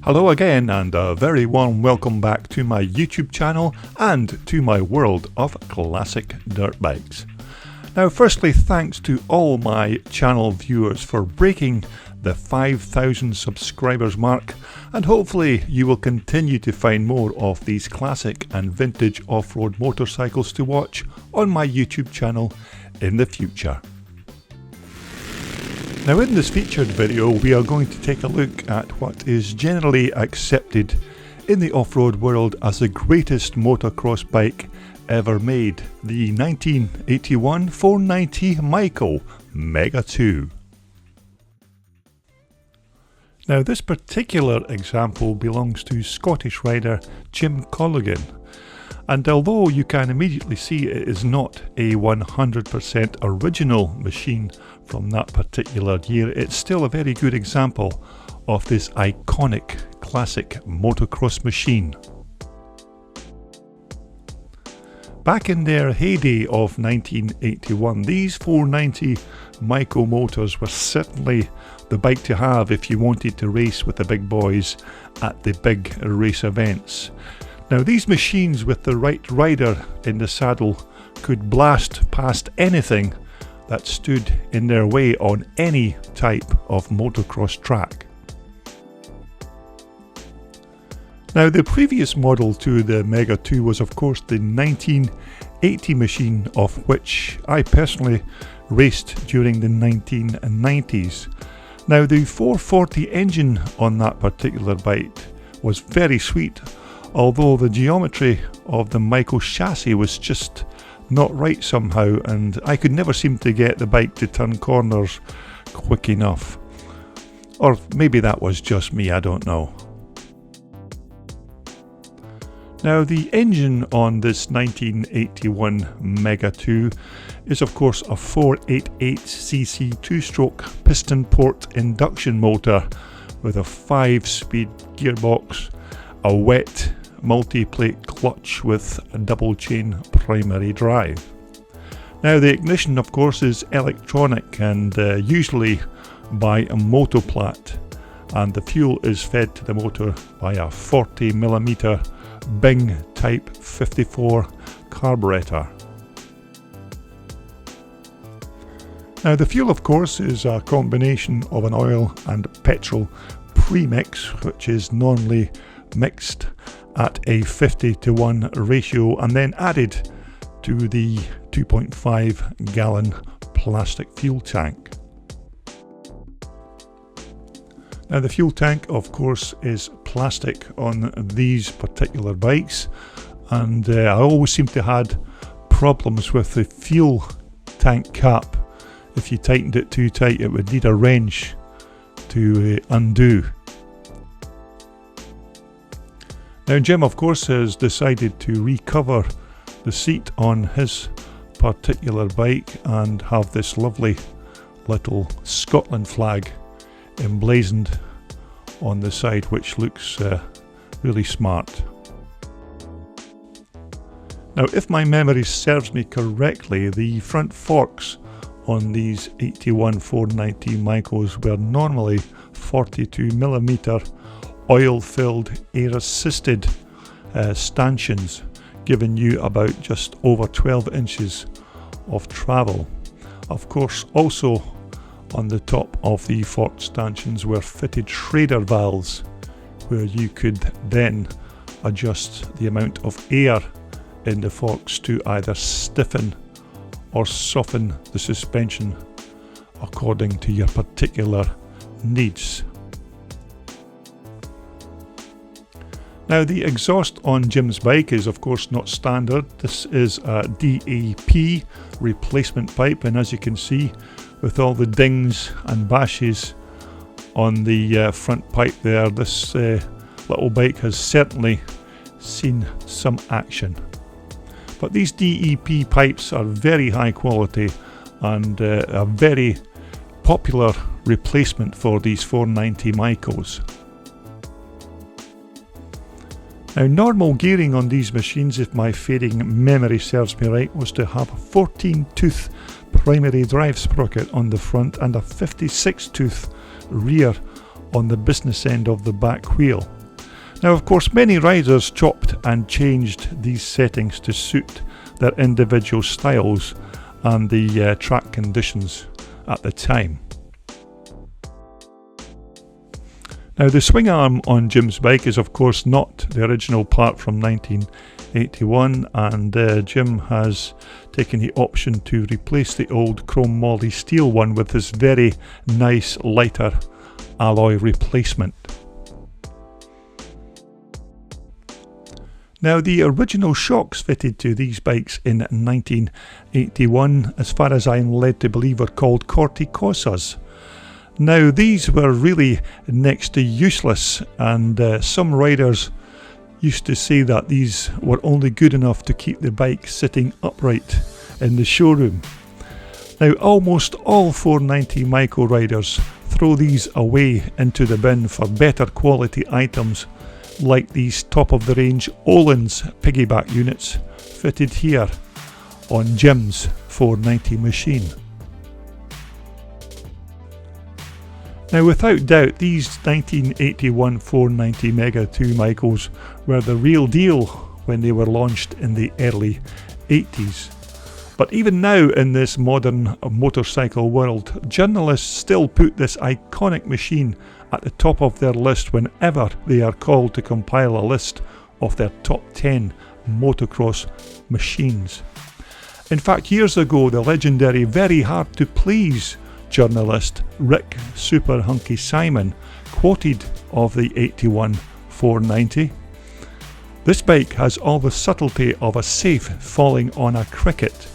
Hello again and a very warm welcome back to my YouTube channel and to my world of classic dirt bikes. Now firstly, thanks to all my channel viewers for breaking the 5,000 subscribers mark, and hopefully you will continue to find more of these classic and vintage off-road motorcycles to watch on my YouTube channel in the future. Now in this featured video we are going to take a look at what is generally accepted in the off-road world as the greatest motocross bike ever made, the 1981 490 Maico Mega 2. Now this particular example belongs to Scottish rider Jim Colligan, and although you can immediately see it is not a 100% original machine from that particular year, it's still a very good example of this iconic classic motocross machine. Back in their heyday of 1981, these 490 Maico motors were certainly the bike to have if you wanted to race with the big boys at the big race events. Now these machines with the right rider in the saddle could blast past anything that stood in their way on any type of motocross track. Now the previous model to the Mega 2 was of course the 1980 machine, of which I personally raced during the 1990s. Now the 440 engine on that particular bike was very sweet, although the geometry of the Maico chassis was just not right somehow, and I could never seem to get the bike to turn corners quick enough. Or maybe that was just me, I don't know. Now the engine on this 1981 Mega 2 is of course a 488cc 2-stroke piston port induction motor with a 5-speed gearbox, a wet multi-plate clutch with a double chain primary drive. Now the ignition of course is electronic and usually by a motoplat, and the fuel is fed to the motor by a 40mm Bing Type 54 carburetor. Now the fuel of course is a combination of an oil and petrol premix, which is normally mixed at a 50:1 ratio and then added to the 2.5 gallon plastic fuel tank. Now the fuel tank of course is plastic on these particular bikes, and I always seem to have had problems with the fuel tank cap. If you tightened it too tight it would need a wrench to undo. Now Jim of course has decided to recover the seat on his particular bike and have this lovely little Scotland flag emblazoned on the side, which looks really smart. Now if my memory serves me correctly, the front forks on these 81 490 Maicos were normally 42mm oil-filled air-assisted stanchions, giving you about just over 12 inches of travel. Of course also on the top of the fork stanchions were fitted Schrader valves, where you could then adjust the amount of air in the forks to either stiffen or soften the suspension according to your particular needs. Now the exhaust on Jim's bike is of course not standard. This is a DAP replacement pipe, and as you can see with all the dings and bashes on the front pipe there, this little bike has certainly seen some action. But these DEP pipes are very high quality and a very popular replacement for these 490 Maicos. Now normal gearing on these machines, if my fading memory serves me right, was to have a 14-tooth primary drive sprocket on the front and a 56-tooth rear on the business end of the back wheel. Now, of course, many riders chopped and changed these settings to suit their individual styles and the track conditions at the time. Now, the swing arm on Jim's bike is of course not the original part from 1981, and Jim has taken the option to replace the old chrome moly steel one with this very nice lighter alloy replacement. Now, the original shocks fitted to these bikes in 1981, as far as I am led to believe, are called Corticosas. Now, these were really next to useless, and some riders used to say that these were only good enough to keep the bike sitting upright in the showroom. Now, almost all 490 Maico riders throw these away into the bin for better quality items, like these top-of-the-range Olin's piggyback units fitted here on Jim's 490 machine. Now, without doubt, these 1981 490 Mega 2 Maicos were the real deal when they were launched in the early 80s. But even now, in this modern motorcycle world, journalists still put this iconic machine at the top of their list whenever they are called to compile a list of their top 10 motocross machines. In fact, years ago, the legendary, very hard to please journalist Rick Super Hunky Simon quoted of the 81 490. "This bike has all the subtlety of a safe falling on a cricket.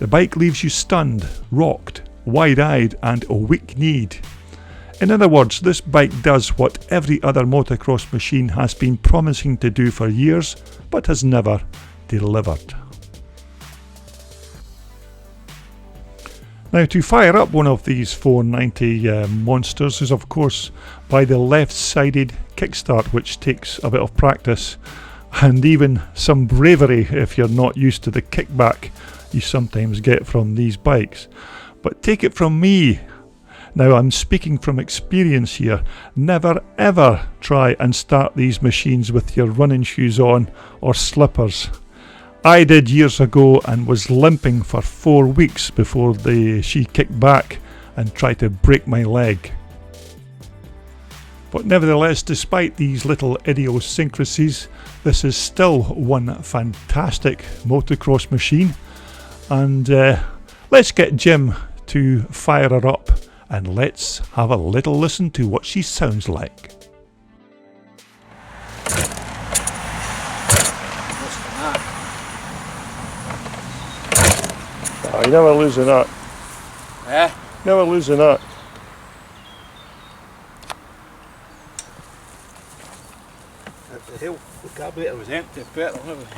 The bike leaves you stunned, rocked, wide-eyed and weak-kneed. In other words, this bike does what every other motocross machine has been promising to do for years, but has never delivered." Now, to fire up one of these 490 monsters is of course by the left-sided kickstart, which takes a bit of practice and even some bravery if you're not used to the kickback you sometimes get from these bikes. But take it from me, now I'm speaking from experience here, never ever try and start these machines with your running shoes on or slippers. I did years ago and was limping for 4 weeks before she kicked back and tried to break my leg. But nevertheless, despite these little idiosyncrasies, this is still one fantastic motocross machine, and let's get Jim to fire her up and let's have a little listen to what she sounds like. Oh, you never lose a nut. Eh? Never lose a nut. The hell, the carburetor was empty of petrol, wasn't it?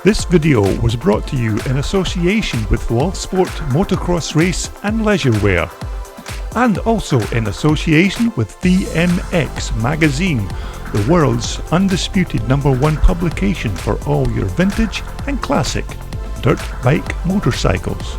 This video was brought to you in association with Wallsport Motocross Race and Leisure Wear, and also in association with VMX Magazine, the world's undisputed #1 publication for all your vintage and classic dirt bike motorcycles.